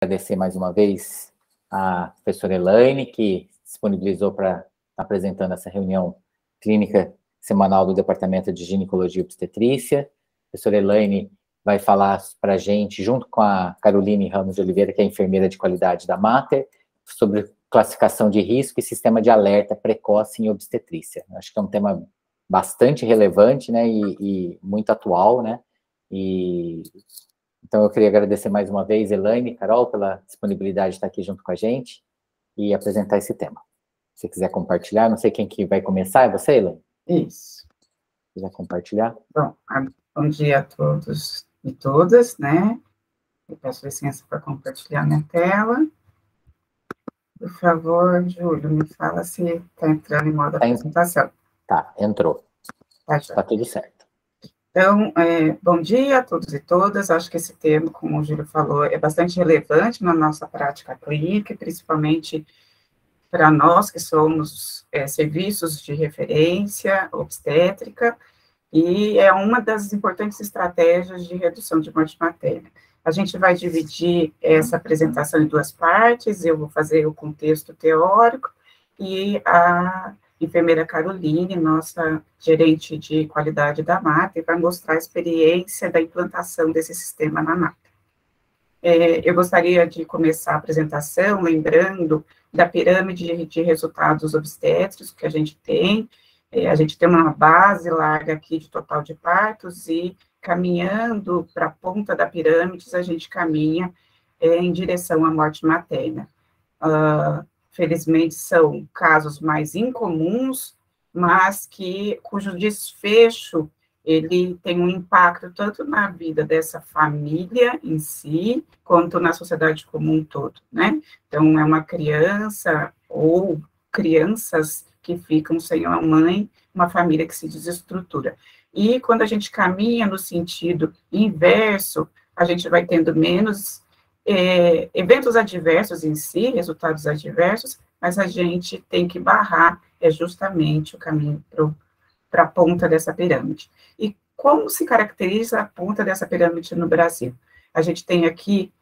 agradecer mais uma vez a professora Elaine, que disponibilizou para estar apresentando essa reunião clínica semanal do Departamento de Ginecologia e Obstetrícia. A professora Elaine vai falar para a gente, junto com a Caroline Ramos de Oliveira, que é enfermeira de qualidade da Mater, sobre classificação de risco e sistema de alerta precoce em obstetrícia. Acho que é um tema bastante relevante, né, e muito atual, né, então eu queria agradecer mais uma vez, Elaine e Carol, pela disponibilidade de estar aqui junto com a gente e apresentar esse tema. Se você quiser compartilhar, não sei quem que vai começar, é você, Elaine? Isso. Se quiser compartilhar. Bom dia a todos e todas, né? Eu peço licença para compartilhar minha tela. Por favor, Júlio, me fala se está entrando em modo apresentação. Tá, entrou. Tá tudo certo. Então, bom dia a todos e todas. Acho que esse tema, como o Júlio falou, é bastante relevante na nossa prática clínica, principalmente para nós que somos serviços de referência obstétrica, e é uma das importantes estratégias de redução de morte materna. A gente vai dividir essa apresentação em duas partes, eu vou fazer o contexto teórico, e a enfermeira Caroline, nossa gerente de qualidade da Mater, vai mostrar a experiência da implantação desse sistema na Mater. Eu gostaria de começar a apresentação lembrando da pirâmide de resultados obstétricos que a gente tem uma base larga aqui de total de partos e caminhando para a ponta da pirâmide, a gente caminha em direção à morte materna. Felizmente, são casos mais incomuns, mas cujo desfecho ele tem um impacto tanto na vida dessa família em si, quanto na sociedade como um todo, né? Então, é uma criança ou crianças que ficam sem uma mãe, uma família que se desestrutura. E quando a gente caminha no sentido inverso, a gente vai tendo menos eventos adversos em si, resultados adversos, mas a gente tem que barrar justamente o caminho para a ponta dessa pirâmide. E como se caracteriza a ponta dessa pirâmide no Brasil? A gente tem aqui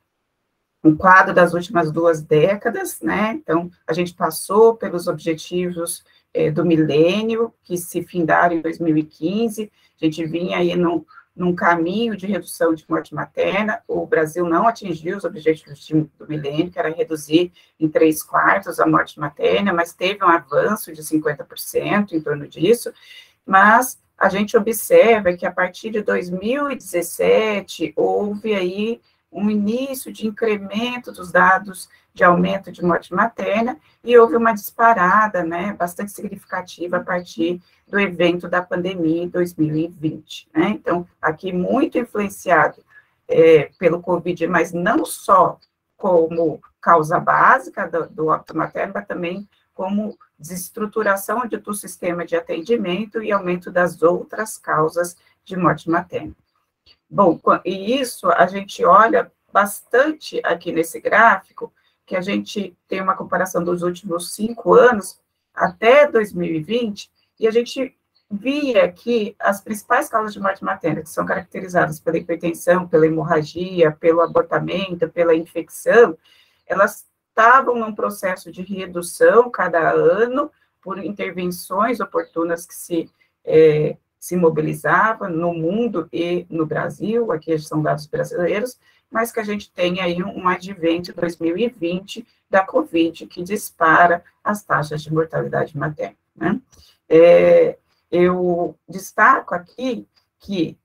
um quadro das últimas 2 décadas, né? Então, a gente passou pelos objetivos do milênio, que se findaram em 2015, a gente vinha aí num caminho de redução de morte materna, o Brasil não atingiu os objetivos do milênio, que era reduzir em 3/4 a morte materna, mas teve um avanço de 50% em torno disso, mas a gente observa que a partir de 2017 houve aí um início de incremento dos dados de aumento de morte materna e houve uma disparada, né, bastante significativa a partir do evento da pandemia em 2020, né? Então, aqui muito influenciado pelo Covid, mas não só como causa básica do óbito materno, mas também como desestruturação do sistema de atendimento e aumento das outras causas de morte materna. Bom, e isso a gente olha bastante aqui nesse gráfico, que a gente tem uma comparação dos últimos 5 anos até 2020, e a gente via aqui as principais causas de morte materna, que são caracterizadas pela hipertensão, pela hemorragia, pelo abortamento, pela infecção, elas estavam num processo de redução cada ano, por intervenções oportunas que se mobilizava no mundo e no Brasil, aqui são dados brasileiros, mas que a gente tem aí um advento 2020 da Covid, que dispara as taxas de mortalidade materna, né? Eu destaco aqui que,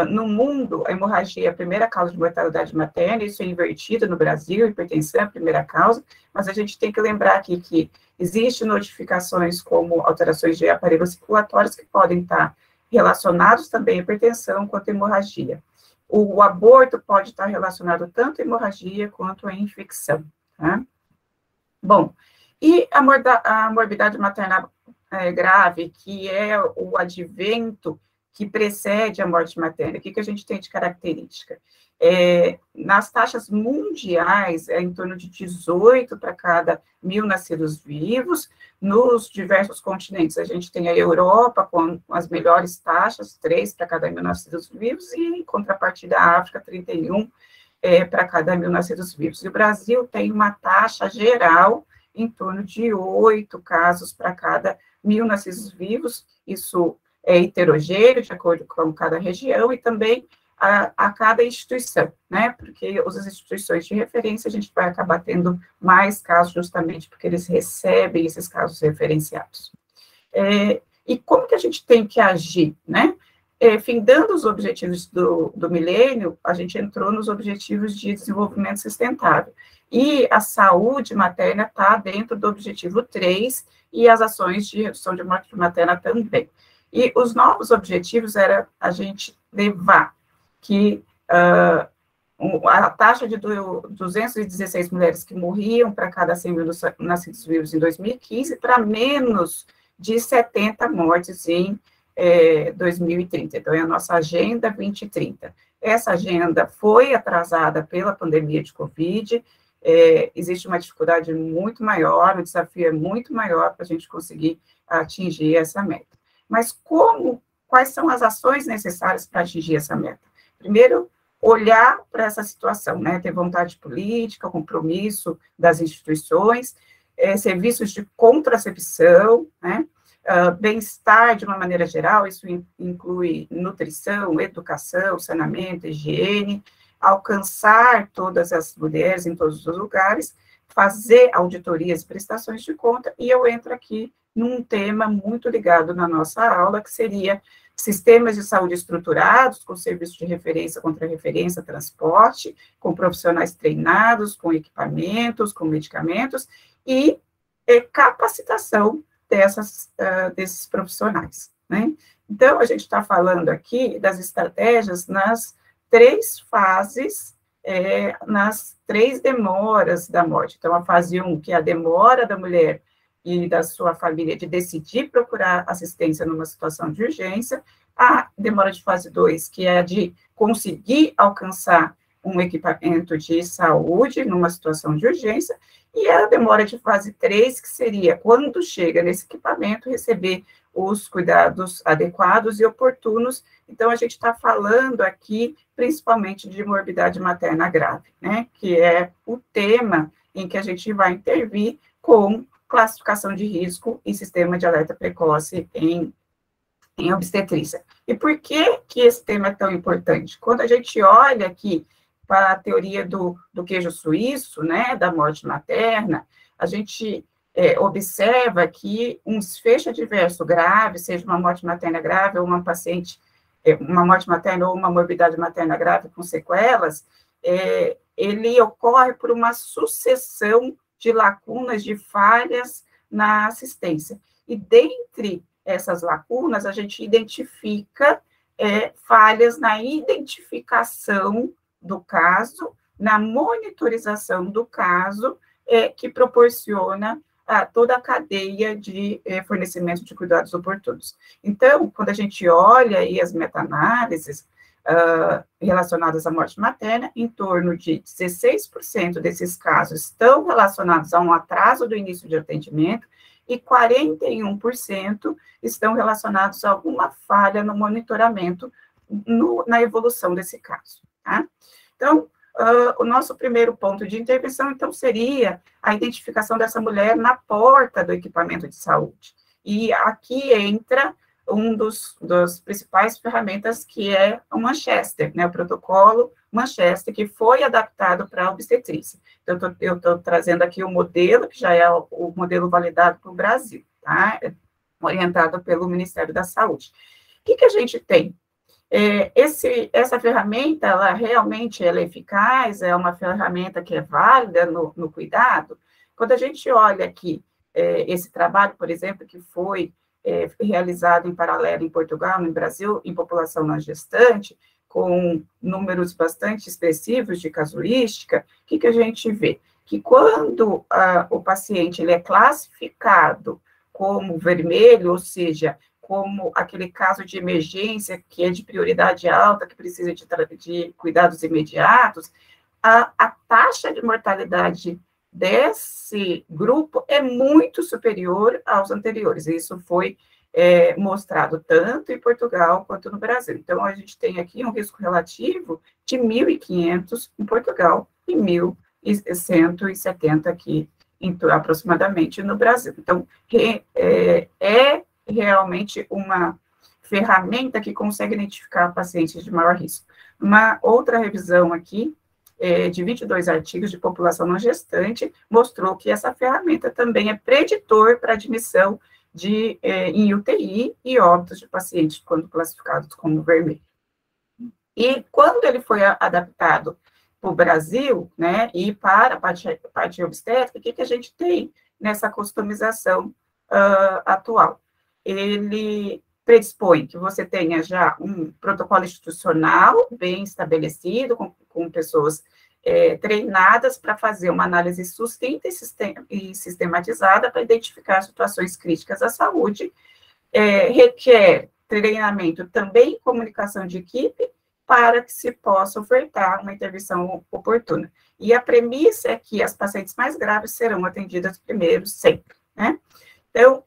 no mundo, a hemorragia é a primeira causa de mortalidade materna, isso é invertido no Brasil, a hipertensão é a primeira causa, mas a gente tem que lembrar aqui que existem notificações como alterações de aparelhos circulatórios que podem estar relacionados também à hipertensão quanto à hemorragia. O aborto pode estar relacionado tanto à hemorragia quanto à infecção, tá? Bom, e a morbidade materna grave, que é o advento que precede a morte materna, o que a gente tem de característica? Nas taxas mundiais, é em torno de 18 para cada 1.000 nascidos vivos. Nos diversos continentes, a gente tem a Europa com as melhores taxas, 3 para cada 1.000 nascidos vivos, e em contrapartida a África, 31, para cada 1.000 nascidos vivos. E o Brasil tem uma taxa geral em torno de 8 casos para cada 1.000 nascidos vivos, isso é heterogêneo, de acordo com cada região, e também a cada instituição, né, porque as instituições de referência a gente vai acabar tendo mais casos, justamente porque eles recebem esses casos referenciados. E como que a gente tem que agir, né? Findando os objetivos do milênio, a gente entrou nos objetivos de desenvolvimento sustentável, e a saúde materna está dentro do objetivo 3, e as ações de redução de morte materna também. E os novos objetivos era a gente levar que a taxa de 216 mulheres que morriam para cada 100.000 nascidos vivos em 2015 para menos de 70 mortes em 2030. Então, é a nossa Agenda 2030. Essa agenda foi atrasada pela pandemia de Covid, existe uma dificuldade muito maior, o desafio é muito maior para a gente conseguir atingir essa meta. Mas quais são as ações necessárias para atingir essa meta? Primeiro, olhar para essa situação, né? Ter vontade política, compromisso das instituições, serviços de contracepção, né? Bem-estar de uma maneira geral, isso inclui nutrição, educação, saneamento, higiene, alcançar todas as mulheres em todos os lugares, fazer auditorias e prestações de conta, e eu entro aqui num tema muito ligado na nossa aula, que seria sistemas de saúde estruturados, com serviços de referência, contra-referência, transporte, com profissionais treinados, com equipamentos, com medicamentos, e capacitação desses profissionais, né? Então, a gente está falando aqui das estratégias nas 3 fases, nas 3 demoras da morte. Então, a fase 1, que é a demora da mulher e da sua família de decidir procurar assistência numa situação de urgência, a demora de fase 2, que é a de conseguir alcançar um equipamento de saúde numa situação de urgência, e a demora de fase 3, que seria, quando chega nesse equipamento, receber os cuidados adequados e oportunos. Então, a gente está falando aqui, principalmente, de morbidade materna grave, né, que é o tema em que a gente vai intervir com classificação de risco e sistema de alerta precoce em obstetrícia. E por que esse tema é tão importante? Quando a gente olha aqui para a teoria do queijo suíço, né, da morte materna, a gente observa que um desfecho adverso grave, seja uma morte materna grave ou uma paciente, uma morte materna ou uma morbidade materna grave com sequelas, ele ocorre por uma sucessão de lacunas, de falhas na assistência. E dentre essas lacunas, a gente identifica falhas na identificação do caso, na monitorização do caso, que proporciona toda a cadeia de fornecimento de cuidados oportunos. Então, quando a gente olha aí as meta-análises relacionadas à morte materna, em torno de 16% desses casos estão relacionados a um atraso do início de atendimento e 41% estão relacionados a alguma falha no monitoramento na evolução desse caso, tá? Então, o nosso primeiro ponto de intervenção, então, seria a identificação dessa mulher na porta do equipamento de saúde. E aqui entra um das principais ferramentas, que é o Manchester, né, o protocolo Manchester, que foi adaptado para a obstetrícia. Então, eu estou trazendo aqui o modelo, que já é o modelo validado para o Brasil, tá? Orientado pelo Ministério da Saúde. O que a gente tem? Essa ferramenta, ela realmente é eficaz, é uma ferramenta que é válida no cuidado. Quando a gente olha aqui, esse trabalho, por exemplo, que foi realizado em paralelo em Portugal, no Brasil, em população não gestante, com números bastante expressivos de casuística, o que a gente vê? Que quando o paciente ele é classificado como vermelho, ou seja, como aquele caso de emergência que é de prioridade alta, que precisa de cuidados imediatos, a taxa de mortalidade desse grupo é muito superior aos anteriores. Isso foi mostrado tanto em Portugal quanto no Brasil. Então, a gente tem aqui um risco relativo de 1.500 em Portugal e 1.170 aqui, aproximadamente, no Brasil. Então, é realmente uma ferramenta que consegue identificar pacientes de maior risco. Uma outra revisão aqui, de 22 artigos de população não gestante, mostrou que essa ferramenta também é preditor para admissão em UTI e óbitos de pacientes quando classificados como vermelho. E quando ele foi adaptado para o Brasil, né, e para a parte obstétrica, o que a gente tem nessa customização atual? Ele predispõe que você tenha já um protocolo institucional bem estabelecido, com pessoas treinadas para fazer uma análise sucinta e sistematizada para identificar situações críticas à saúde, requer treinamento também em comunicação de equipe, para que se possa ofertar uma intervenção oportuna. E a premissa é que as pacientes mais graves serão atendidas primeiro, sempre, né? Então,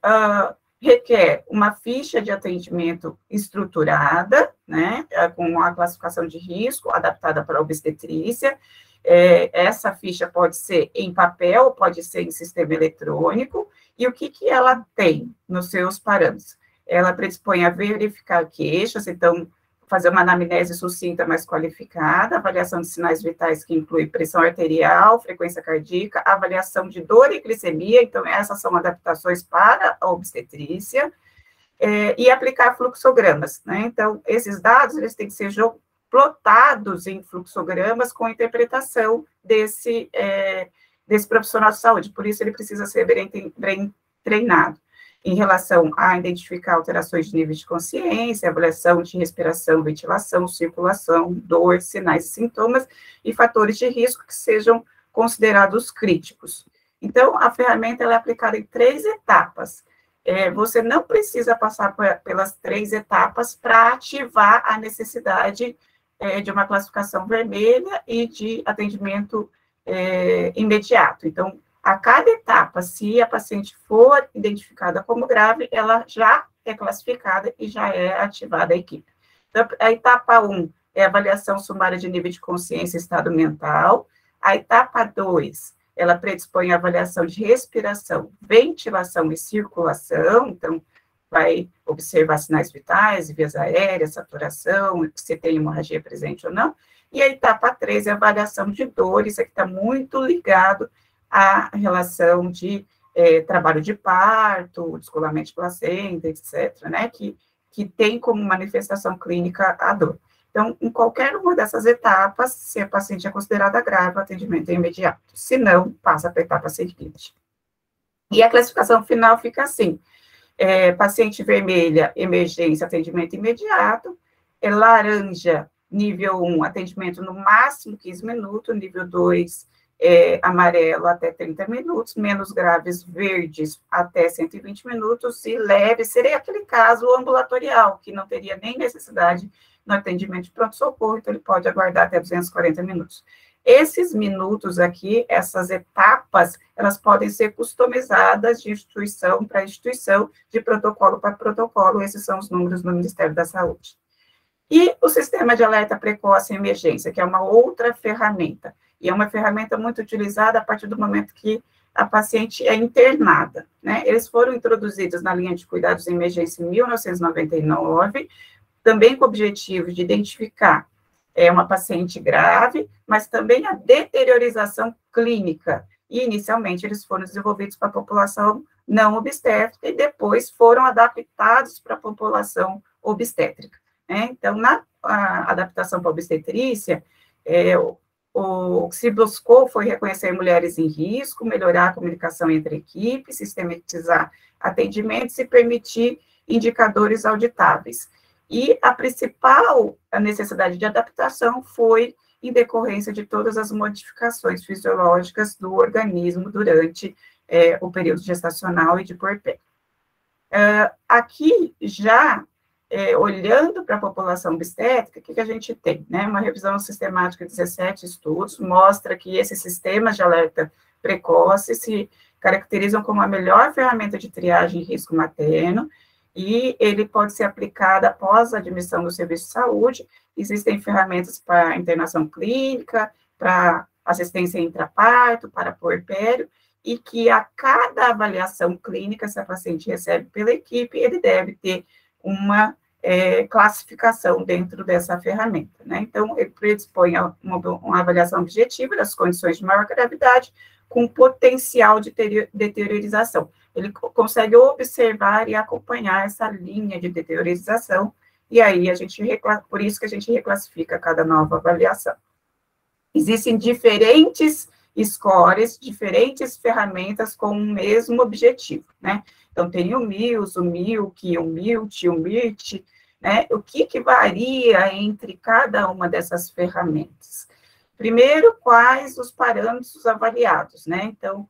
requer uma ficha de atendimento estruturada, né, com a classificação de risco adaptada para a obstetrícia. Essa ficha pode ser em papel, pode ser em sistema eletrônico, e o que ela tem nos seus parâmetros? Ela predispõe a verificar queixas, então, fazer uma anamnese sucinta, mais qualificada, avaliação de sinais vitais que inclui pressão arterial, frequência cardíaca, avaliação de dor e glicemia, então essas são adaptações para a obstetrícia, e aplicar fluxogramas, né? Então, esses dados, eles têm que ser plotados em fluxogramas com interpretação desse profissional de saúde, por isso ele precisa ser bem treinado em relação a identificar alterações de nível de consciência, avaliação de respiração, ventilação, circulação, dor, sinais e sintomas, e fatores de risco que sejam considerados críticos. Então, a ferramenta ela é aplicada em 3 etapas. Você não precisa passar pelas 3 etapas para ativar a necessidade de uma classificação vermelha e de atendimento imediato. Então, a cada etapa, se a paciente for identificada como grave, ela já é classificada e já é ativada a equipe. Então, a etapa 1 é a avaliação sumária de nível de consciência e estado mental. A etapa 2, ela predispõe a avaliação de respiração, ventilação e circulação, então, vai observar sinais vitais, vias aéreas, saturação, se tem hemorragia presente ou não. E a etapa 3 é a avaliação de dores, que está muito ligado a relação de trabalho de parto, descolamento de placenta, etc., né, que tem como manifestação clínica a dor. Então, em qualquer uma dessas etapas, se a paciente é considerada grave, o atendimento é imediato. Se não, passa para a etapa seguinte. E a classificação final fica assim: paciente vermelha, emergência, atendimento imediato; laranja, nível 1, atendimento no máximo 15 minutos, nível 2, amarelo até 30 minutos, menos graves, verdes até 120 minutos, e leve seria aquele caso ambulatorial, que não teria nem necessidade no atendimento de pronto-socorro, então ele pode aguardar até 240 minutos. Esses minutos aqui, essas etapas, elas podem ser customizadas de instituição para instituição, de protocolo para protocolo, esses são os números do Ministério da Saúde. E o sistema de alerta precoce em emergência, que é uma outra ferramenta, e é uma ferramenta muito utilizada a partir do momento que a paciente é internada, né? Eles foram introduzidos na linha de cuidados em emergência em 1999, também com o objetivo de identificar uma paciente grave, mas também a deteriorização clínica. E, inicialmente, eles foram desenvolvidos para a população não obstétrica e depois foram adaptados para a população obstétrica, né? Então, na adaptação para a obstetrícia, o que se buscou foi reconhecer mulheres em risco, melhorar a comunicação entre equipes, sistematizar atendimentos e permitir indicadores auditáveis. E a principal necessidade de adaptação foi em decorrência de todas as modificações fisiológicas do organismo durante o período gestacional e de puerpério. Aqui, já olhando para a população obstétrica, o que a gente tem? Né? Uma revisão sistemática de 17 estudos mostra que esses sistemas de alerta precoce se caracterizam como a melhor ferramenta de triagem em risco materno, e ele pode ser aplicado após a admissão no serviço de saúde. Existem ferramentas para internação clínica, para assistência intraparto, para puerpério, e que a cada avaliação clínica, se a paciente recebe pela equipe, ele deve ter uma classificação dentro dessa ferramenta, né? Então, ele predispõe a uma avaliação objetiva das condições de maior gravidade com potencial de deteriorização. Ele consegue observar e acompanhar essa linha de deteriorização, e aí por isso que a gente reclassifica cada nova avaliação. Existem diferentes scores, diferentes ferramentas com o mesmo objetivo, né? Então, tem o MILS, o MILC, o MILT, o MIRT, né? O que varia entre cada uma dessas ferramentas? Primeiro, quais os parâmetros avaliados, né? Então,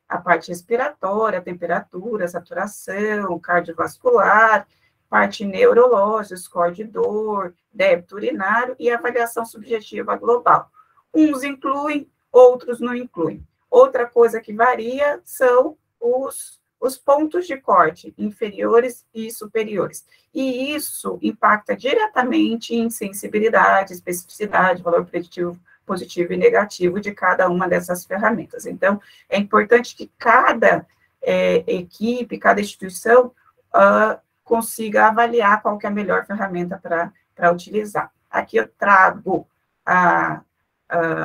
a parte respiratória, a temperatura, a saturação, cardiovascular, parte neurológica, score de dor, débito urinário e avaliação subjetiva global. Uns incluem, outros não incluem. Outra coisa que varia são os pontos de corte, inferiores e superiores. E isso impacta diretamente em sensibilidade, especificidade, valor preditivo positivo e negativo de cada uma dessas ferramentas. Então, é importante que cada equipe, cada instituição consiga avaliar qual que é a melhor ferramenta para utilizar. Aqui eu trago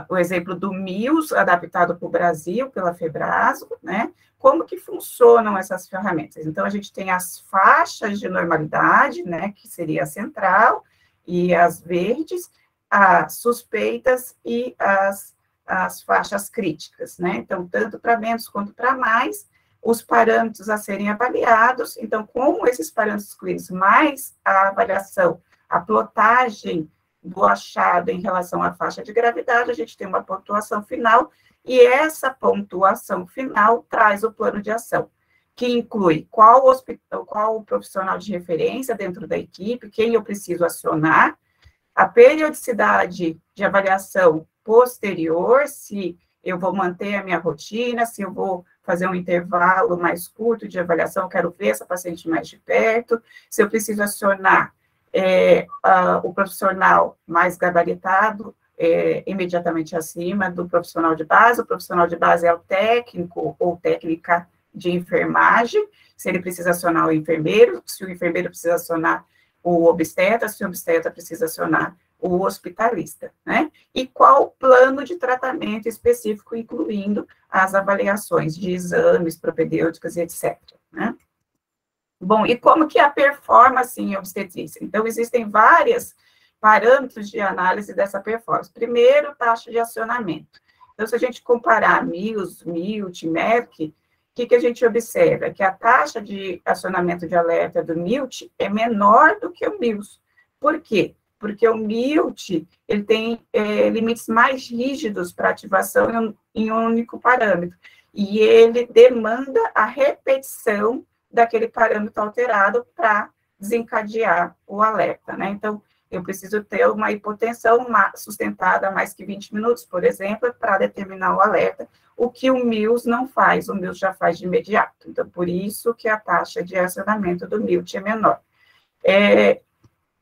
o exemplo do MILS, adaptado para o Brasil, pela Febraso, né? Como que funcionam essas ferramentas? Então, a gente tem as faixas de normalidade, né, que seria a central, e as verdes, as suspeitas e as faixas críticas, né? Então, tanto para menos quanto para mais, os parâmetros a serem avaliados. Então, com esses parâmetros clínicos, mais a avaliação, a plotagem do achado em relação à faixa de gravidade, a gente tem uma pontuação final, e essa pontuação final traz o plano de ação, que inclui qual o profissional de referência dentro da equipe, quem eu preciso acionar, a periodicidade de avaliação posterior, se eu vou manter a minha rotina, se eu vou fazer um intervalo mais curto de avaliação, eu quero ver essa paciente mais de perto, se eu preciso acionar o profissional mais gabaritado, imediatamente acima do profissional de base. O profissional de base é o técnico ou técnica de enfermagem, se ele precisa acionar o enfermeiro, se o enfermeiro precisa acionar o obstetra, se o obstetra precisa acionar o hospitalista, né? E qual o plano de tratamento específico, incluindo as avaliações de exames propedêuticos e etc., né? Bom, e como que é a performance em obstetrícia? Então, existem vários parâmetros de análise dessa performance. Primeiro, taxa de acionamento. Então, se a gente comparar MILS, MILT, MERC, o que a gente observa? Que a taxa de acionamento de alerta do MILT é menor do que o MILS. Por quê? Porque o MILT, ele tem limites mais rígidos para ativação em um único parâmetro, e ele demanda a repetição daquele parâmetro alterado para desencadear o alerta, né? Então, eu preciso ter uma hipotensão sustentada a mais que 20 minutos, por exemplo, para determinar o alerta, o que o MILS não faz, o MILS já faz de imediato. Então, por isso que a taxa de acionamento do MILT é menor.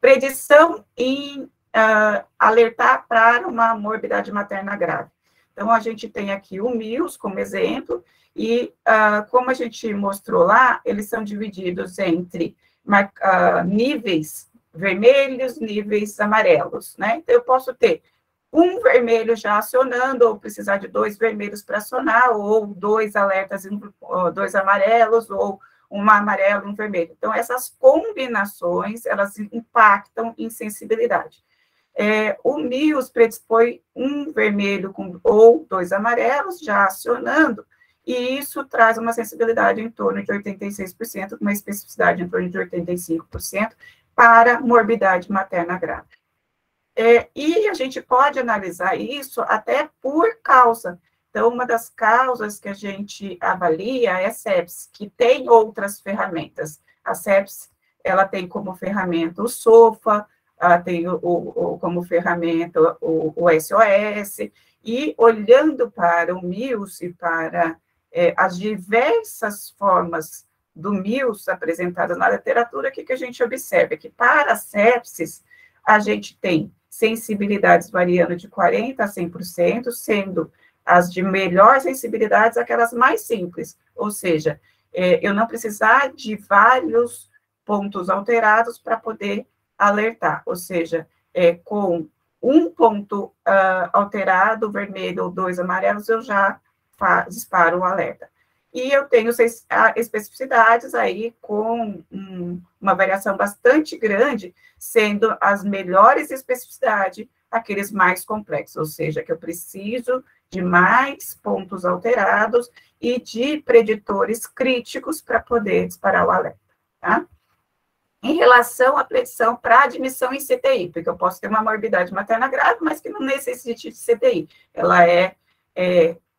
Predição em alertar para uma morbidade materna grave. Então, a gente tem aqui o MILS como exemplo, e como a gente mostrou lá, eles são divididos entre níveis vermelhos, níveis amarelos, né? Então, eu posso ter um vermelho já acionando, ou precisar de 2 vermelhos para acionar, ou 2 alertas, 2 amarelos, ou um amarelo e um vermelho. Então, essas combinações, elas impactam em sensibilidade. O MILS predispõe um vermelho ou 2 amarelos já acionando, e isso traz uma sensibilidade em torno de 86%, uma especificidade em torno de 85%, para morbidade materna grave. E a gente pode analisar isso até por causa. Então, uma das causas que a gente avalia é a sepsis, que tem outras ferramentas. A sepsis, ela tem como ferramenta o SOFA, tem como ferramenta o SOS, e olhando para o MILS e para as diversas formas do Mills apresentada na literatura, o que a gente observa? Que para a sepsis, a gente tem sensibilidades variando de 40% a 100%, sendo as de melhor sensibilidade aquelas mais simples, ou seja, eu não precisar de vários pontos alterados para poder alertar, ou seja, com um ponto alterado, vermelho ou 2 amarelos, eu já disparo o alerta. E eu tenho especificidades aí com uma variação bastante grande, sendo as melhores especificidades aqueles mais complexos, ou seja, que eu preciso de mais pontos alterados e de preditores críticos para poder disparar o alerta, tá? Em relação à predição para admissão em CTI, porque eu posso ter uma morbidade materna grave, mas que não necessite de CTI. Ela é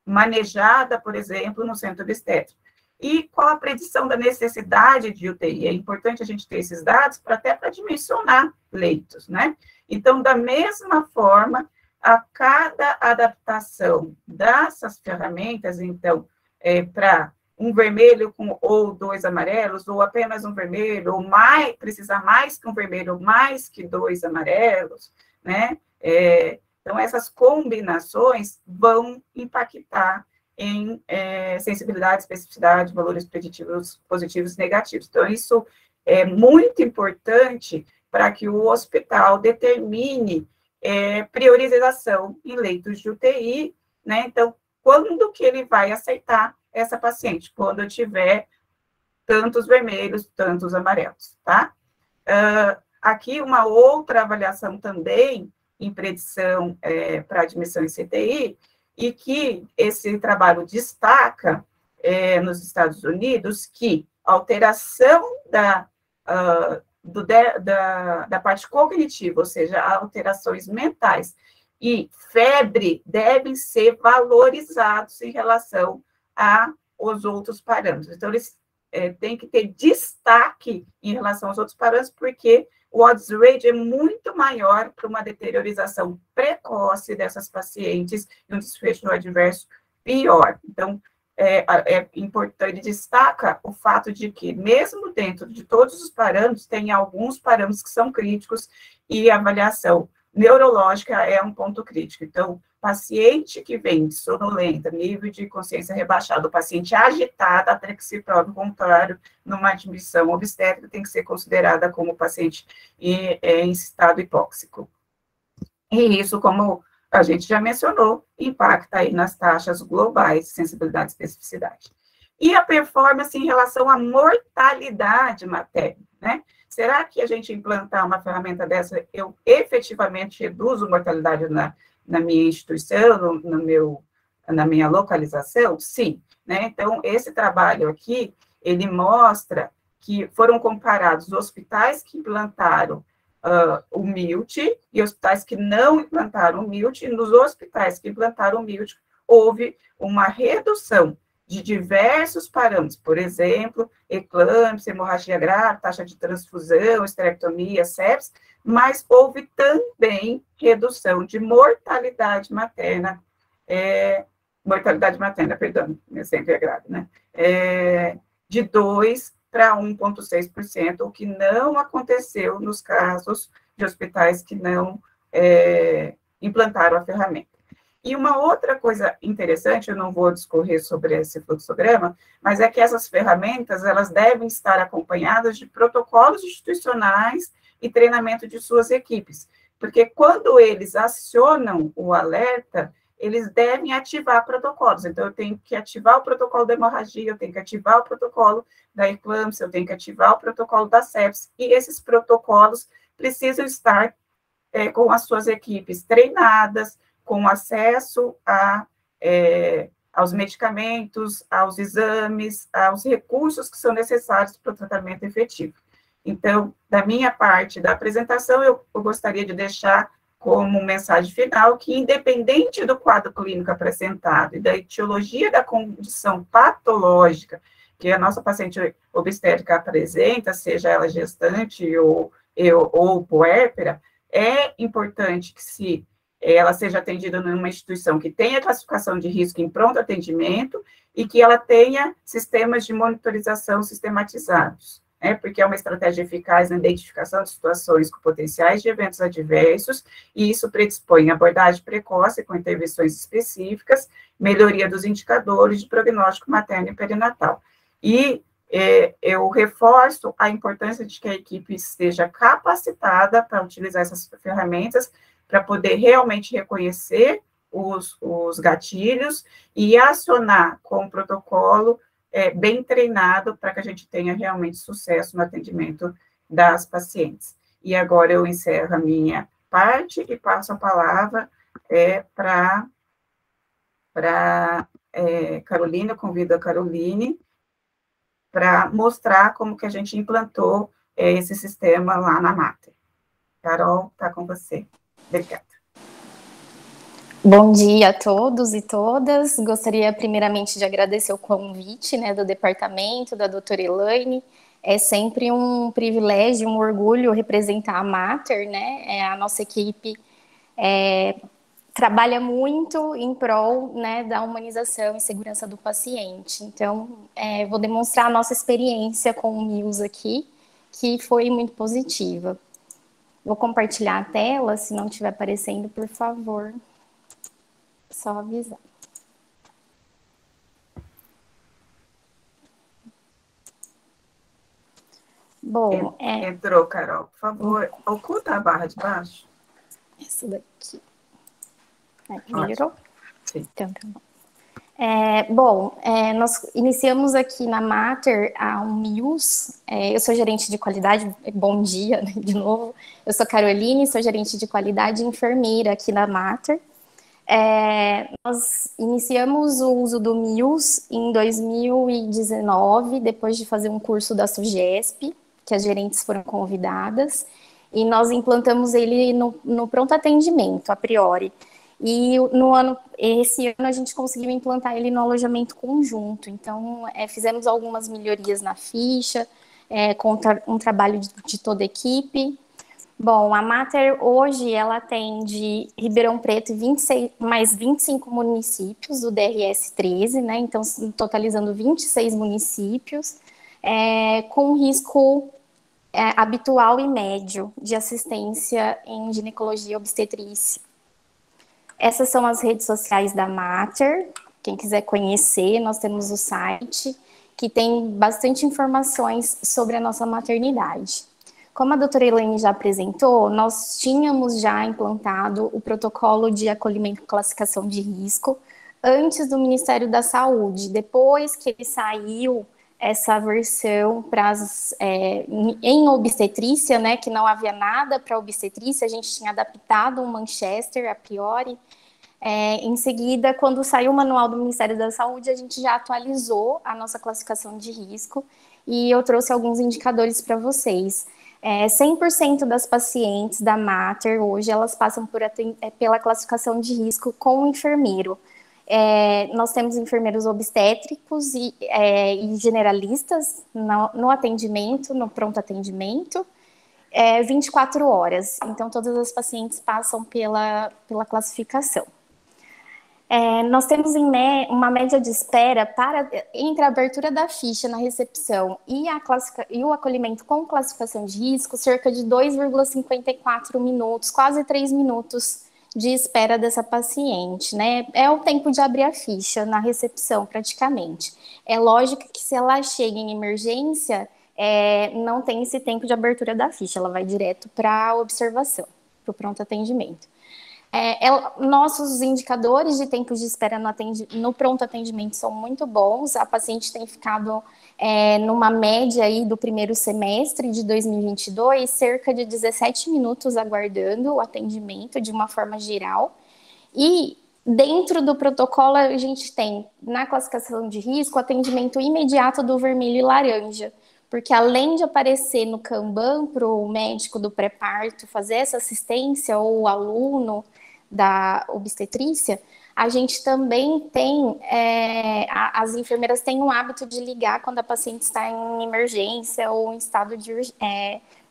manejada, por exemplo, no centro obstétrico. E qual a predição da necessidade de UTI? É importante a gente ter esses dados até para dimensionar leitos, né? Então, da mesma forma, a cada adaptação dessas ferramentas, então, para um vermelho ou 2 amarelos, ou apenas um vermelho, ou precisar mais que um vermelho, ou mais que 2 amarelos, né? Então, essas combinações vão impactar em sensibilidade, especificidade, valores preditivos positivos e negativos. Então, isso é muito importante para que o hospital determine priorização em leitos de UTI, né? Então, quando que ele vai aceitar essa paciente? Quando eu tiver tantos vermelhos, tantos amarelos, tá? Aqui, uma outra avaliação também em predição para admissão em CTI, e que esse trabalho destaca nos Estados Unidos que a alteração da parte cognitiva, ou seja, alterações mentais e febre devem ser valorizados em relação aos outros parâmetros. Então, eles têm que ter destaque em relação aos outros parâmetros, porque o odds ratio é muito maior para uma deteriorização precoce dessas pacientes e um desfecho adverso pior. Então, é importante, destaca o fato de que, mesmo dentro de todos os parâmetros, tem alguns parâmetros que são críticos e a avaliação neurológica é um ponto crítico. Então, paciente que vem de sonolenta, nível de consciência rebaixado, paciente agitado, até que se prove o contrário, numa admissão obstétrica, tem que ser considerada como paciente em estado hipóxico. E isso, como a gente já mencionou, impacta aí nas taxas globais de sensibilidade e especificidade. E a performance em relação à mortalidade materna, né? Será que a gente implantar uma ferramenta dessa, eu efetivamente reduzo mortalidade na minha instituição, na minha localização? Sim, né? Então, esse trabalho aqui, ele mostra que foram comparados hospitais que implantaram o MILT e hospitais que não implantaram o MILT, e nos hospitais que implantaram o MILT, houve uma redução de diversos parâmetros, por exemplo, eclâmpsia, hemorragia grave, taxa de transfusão, esterectomia, sepsis, mas houve também redução de mortalidade materna, perdão, sempre é grave, né? De 2% para 1,6%, o que não aconteceu nos casos de hospitais que não implantaram a ferramenta. E uma outra coisa interessante, eu não vou discorrer sobre esse fluxograma, mas é que essas ferramentas, elas devem estar acompanhadas de protocolos institucionais e treinamento de suas equipes, porque quando eles acionam o alerta, eles devem ativar protocolos. Então, eu tenho que ativar o protocolo da hemorragia, eu tenho que ativar o protocolo da eclâmpsia, eu tenho que ativar o protocolo da sepsis, e esses protocolos precisam estar com as suas equipes treinadas, com acesso aos medicamentos, aos exames, aos recursos que são necessários para o tratamento efetivo. Então, da minha parte da apresentação, eu gostaria de deixar como mensagem final que, independente do quadro clínico apresentado e da etiologia da condição patológica que a nossa paciente obstétrica apresenta, seja ela gestante ou puérpera, é importante que se ela seja atendida numa instituição que tenha classificação de risco em pronto atendimento e que ela tenha sistemas de monitorização sistematizados, né, porque é uma estratégia eficaz na identificação de situações com potenciais de eventos adversos, e isso predispõe abordagem precoce com intervenções específicas, melhoria dos indicadores de prognóstico materno e perinatal. E eu reforço a importância de que a equipe esteja capacitada para utilizar essas ferramentas, para poder realmente reconhecer os gatilhos e acionar com o protocolo bem treinado para que a gente tenha realmente sucesso no atendimento das pacientes. E agora eu encerro a minha parte e passo a palavra para Carolina, eu convido a Caroline para mostrar como que a gente implantou esse sistema lá na Mater. Carol, está com você. Obrigada. Bom dia a todos e todas. Gostaria primeiramente de agradecer o convite, né, do departamento, da doutora Elaine. É sempre um privilégio, um orgulho representar a Mater, né? A nossa equipe trabalha muito em prol, né, da humanização e segurança do paciente. Então, vou demonstrar a nossa experiência com o MIUS aqui, que foi muito positiva. Vou compartilhar a tela, se não estiver aparecendo, por favor. Só avisar. Bom, entrou, Carol, por favor, oculta a barra de baixo. Essa daqui. Melhorou? Sim. Então, tá bom. Nós iniciamos aqui na Mater um MIUS. Eu sou gerente de qualidade, bom dia, né, de novo. Eu sou Caroline, sou gerente de qualidade e enfermeira aqui na Mater. Nós iniciamos o uso do MIUS em 2019, depois de fazer um curso da SUGESP, que as gerentes foram convidadas, e nós implantamos ele no pronto atendimento, a priori. E esse ano a gente conseguiu implantar ele no alojamento conjunto. Então, fizemos algumas melhorias na ficha, com um trabalho de toda a equipe. Bom, a Mater hoje ela atende Ribeirão Preto e mais 25 municípios do DRS 13, né? Então, totalizando 26 municípios, com risco habitual e médio de assistência em ginecologia e obstetrícia. Essas são as redes sociais da Mater. Quem quiser conhecer, nós temos o site, que tem bastante informações sobre a nossa maternidade. Como a doutora Elaine já apresentou, nós tínhamos já implantado o protocolo de acolhimento e classificação de risco antes do Ministério da Saúde. Depois que ele saiu essa versão em obstetrícia, né, que não havia nada para obstetrícia, a gente tinha adaptado um Manchester a priori. Em seguida, quando saiu o manual do Ministério da Saúde, a gente já atualizou a nossa classificação de risco e eu trouxe alguns indicadores para vocês. 100% das pacientes da Mater hoje, elas passam pela classificação de risco com o enfermeiro. Nós temos enfermeiros obstétricos e generalistas no atendimento, no pronto atendimento, 24 horas. Então, todas as pacientes passam pela classificação. Nós temos uma média de espera entre a abertura da ficha na recepção e o acolhimento com classificação de risco, cerca de 2,54 minutos, quase 3 minutos de espera dessa paciente, né? É o tempo de abrir a ficha na recepção, praticamente. É lógico que se ela chega em emergência, não tem esse tempo de abertura da ficha, ela vai direto para a observação, para o pronto atendimento. Nossos indicadores de tempo de espera no pronto atendimento são muito bons. A paciente tem ficado numa média aí do primeiro semestre de 2022, cerca de 17 minutos aguardando o atendimento de uma forma geral. E dentro do protocolo a gente tem, na classificação de risco, atendimento imediato do vermelho e laranja, porque além de aparecer no Kanban para o médico do pré-parto fazer essa assistência ou o aluno da obstetrícia, a gente também tem, as enfermeiras têm o hábito de ligar quando a paciente está em emergência ou em estado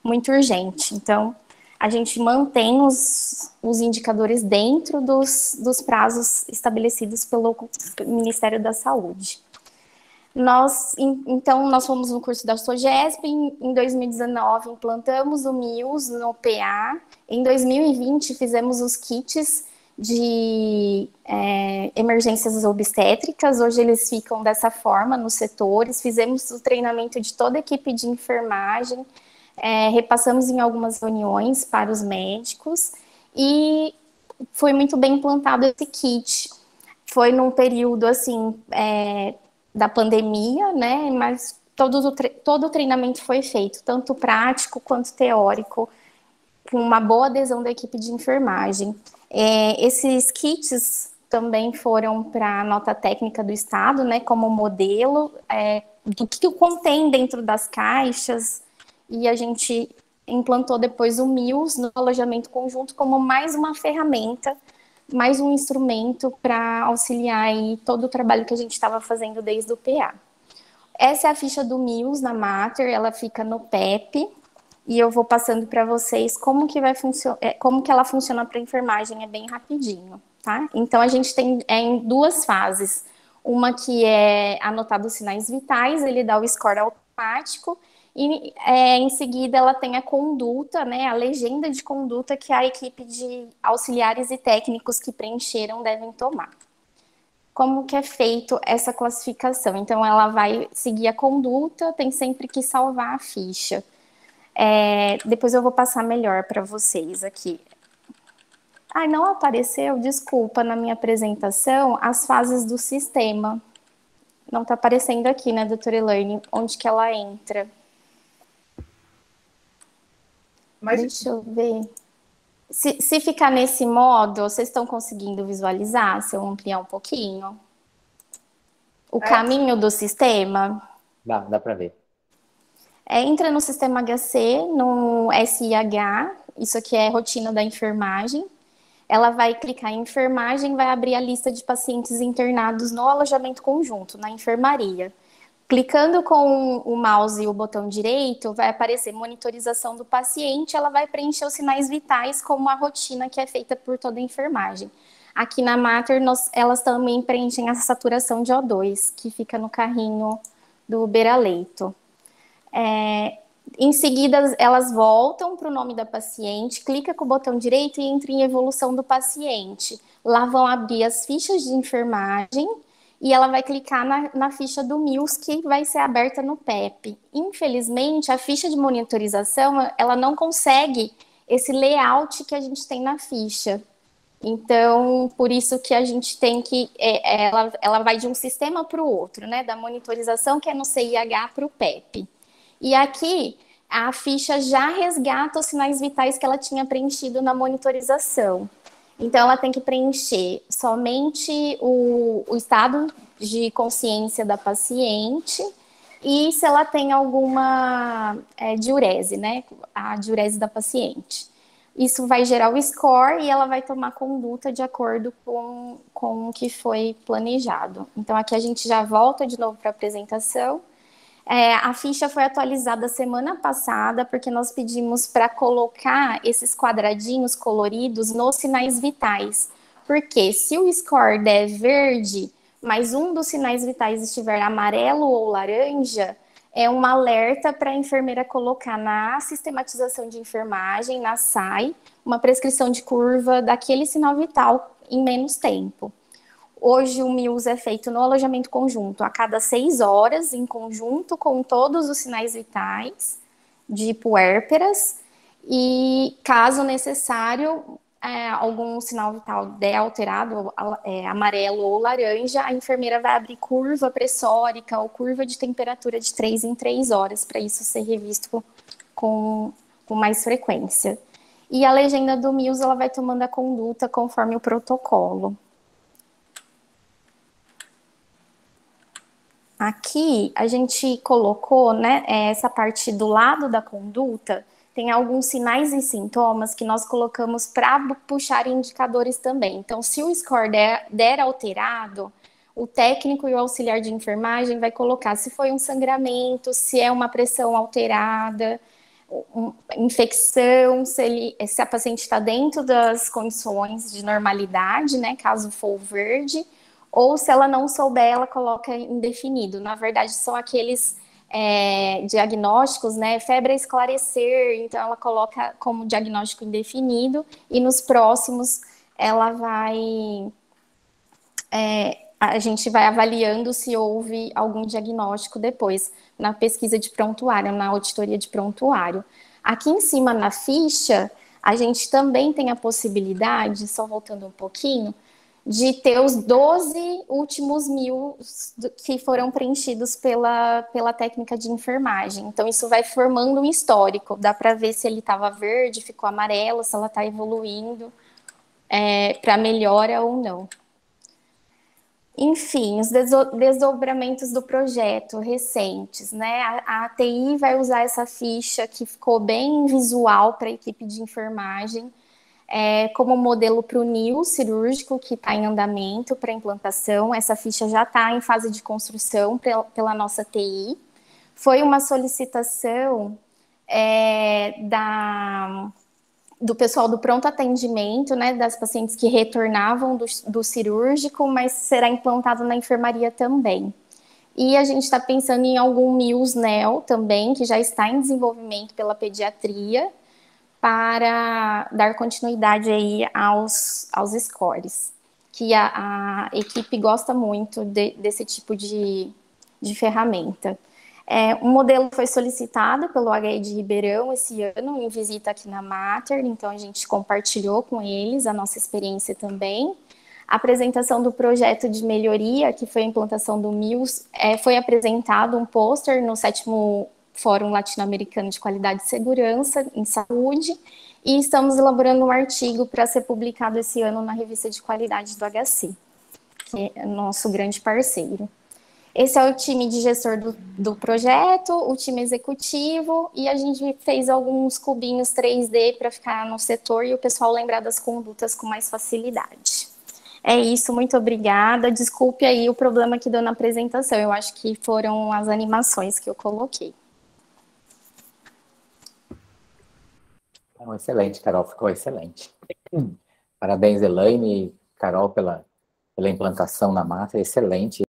muito urgente. Então, a gente mantém os indicadores dentro dos prazos estabelecidos pelo Ministério da Saúde. Então, nós fomos no curso da SOGESP, em 2019 implantamos o MIUS no PA, em 2020 fizemos os kits de emergências obstétricas, hoje eles ficam dessa forma nos setores, fizemos o treinamento de toda a equipe de enfermagem, repassamos em algumas reuniões para os médicos e foi muito bem implantado esse kit. Foi num período, assim, da pandemia, né, mas todo o treinamento foi feito, tanto prático quanto teórico, com uma boa adesão da equipe de enfermagem. Esses kits também foram para a nota técnica do Estado, né, como modelo do que contém dentro das caixas, e a gente implantou depois o MIUS no alojamento conjunto como mais uma ferramenta, mais um instrumento para auxiliar aí todo o trabalho que a gente estava fazendo desde o PA. Essa é a ficha do MIUS na Mater, ela fica no PEP, e eu vou passando para vocês como que ela funciona para a enfermagem, é bem rapidinho, tá? Então, a gente tem em duas fases. Uma que é anotado os sinais vitais, ele dá o score automático, e em seguida ela tem a conduta, né, a legenda de conduta que a equipe de auxiliares e técnicos que preencheram devem tomar. Como que é feito essa classificação? Então, ela vai seguir a conduta, tem sempre que salvar a ficha. Depois eu vou passar melhor para vocês aqui. Ai, não apareceu, desculpa, na minha apresentação, as fases do sistema. Não está aparecendo aqui, né, doutora Elaine, onde que ela entra. Mas... Deixa eu ver. Se ficar nesse modo, vocês estão conseguindo visualizar? Se eu ampliar um pouquinho? O caminho do sistema? Dá para ver. Entra no sistema HC, no SIH, isso aqui é rotina da enfermagem. Ela vai clicar em enfermagem, vai abrir a lista de pacientes internados no alojamento conjunto, na enfermaria. Clicando com o mouse e o botão direito, vai aparecer monitorização do paciente, ela vai preencher os sinais vitais como a rotina que é feita por toda a enfermagem. Aqui na Mater, elas também preenchem a saturação de O2, que fica no carrinho do beira-leito. Em seguida, elas voltam para o nome da paciente, clica com o botão direito e entra em evolução do paciente. Lá vão abrir as fichas de enfermagem, e ela vai clicar na ficha do MIUS, que vai ser aberta no PEP. Infelizmente, a ficha de monitorização, ela não consegue esse layout que a gente tem na ficha. Então, por isso que a gente tem que... ela vai de um sistema para o outro, né? Da monitorização, que é no CIH, para o PEP. E aqui, a ficha já resgata os sinais vitais que ela tinha preenchido na monitorização. Então, ela tem que preencher somente o estado de consciência da paciente e se ela tem alguma diurese, né? A diurese da paciente. Isso vai gerar o score e ela vai tomar conduta de acordo com o que foi planejado. Então, aqui a gente já volta de novo para a apresentação. A ficha foi atualizada semana passada, porque nós pedimos para colocar esses quadradinhos coloridos nos sinais vitais. Porque se o score der verde, mas um dos sinais vitais estiver amarelo ou laranja, é um alerta para a enfermeira colocar na sistematização de enfermagem, na SAI, uma prescrição de curva daquele sinal vital em menos tempo. Hoje o MIUS é feito no alojamento conjunto a cada 6 horas, em conjunto com todos os sinais vitais de puérperas, e caso necessário, algum sinal vital der alterado, amarelo ou laranja, a enfermeira vai abrir curva pressórica ou curva de temperatura de 3 em 3 horas, para isso ser revisto com mais frequência. E a legenda do MIUS, ela vai tomando a conduta conforme o protocolo. Aqui, a gente colocou, né, essa parte do lado da conduta, tem alguns sinais e sintomas que nós colocamos para puxar indicadores também. Então, se o score der alterado, o técnico e o auxiliar de enfermagem vai colocar se foi um sangramento, se é uma pressão alterada, infecção, se a paciente está dentro das condições de normalidade, né, caso for verde, ou se ela não souber, ela coloca indefinido. Na verdade, são aqueles diagnósticos, né, febre a esclarecer, então ela coloca como diagnóstico indefinido, e nos próximos ela vai... a gente vai avaliando se houve algum diagnóstico depois, na pesquisa de prontuário, na auditoria de prontuário. Aqui em cima na ficha, a gente também tem a possibilidade, só voltando um pouquinho, de ter os 12 últimos mil que foram preenchidos pela técnica de enfermagem. Então, isso vai formando um histórico, dá para ver se ele estava verde, ficou amarelo, se ela está evoluindo para melhora ou não. Enfim, os desdobramentos do projeto recentes, né? A ATI vai usar essa ficha que ficou bem visual para a equipe de enfermagem, como modelo para o NIL cirúrgico, que está em andamento para implantação. Essa ficha já está em fase de construção pela nossa TI. Foi uma solicitação do pessoal do pronto atendimento, né, das pacientes que retornavam do cirúrgico, mas será implantado na enfermaria também. E a gente está pensando em algum MIUS-NEL também, que já está em desenvolvimento pela pediatria, para dar continuidade aí aos scores, que a equipe gosta muito desse tipo de ferramenta. Um modelo foi solicitado pelo HI de Ribeirão esse ano, em visita aqui na Mater, então a gente compartilhou com eles a nossa experiência também. A apresentação do projeto de melhoria, que foi a implantação do MIUS, foi apresentado um pôster no 7º Fórum Latino-Americano de Qualidade e Segurança em Saúde, e estamos elaborando um artigo para ser publicado esse ano na Revista de Qualidade do HC, que é nosso grande parceiro. Esse é o time de gestor do projeto, o time executivo, e a gente fez alguns cubinhos 3D para ficar no setor e o pessoal lembrar das condutas com mais facilidade. É isso, muito obrigada. Desculpe aí o problema que deu na apresentação, eu acho que foram as animações que eu coloquei. Excelente, Carol, ficou excelente. Parabéns, Elaine e Carol, pela implantação na Mater, excelente.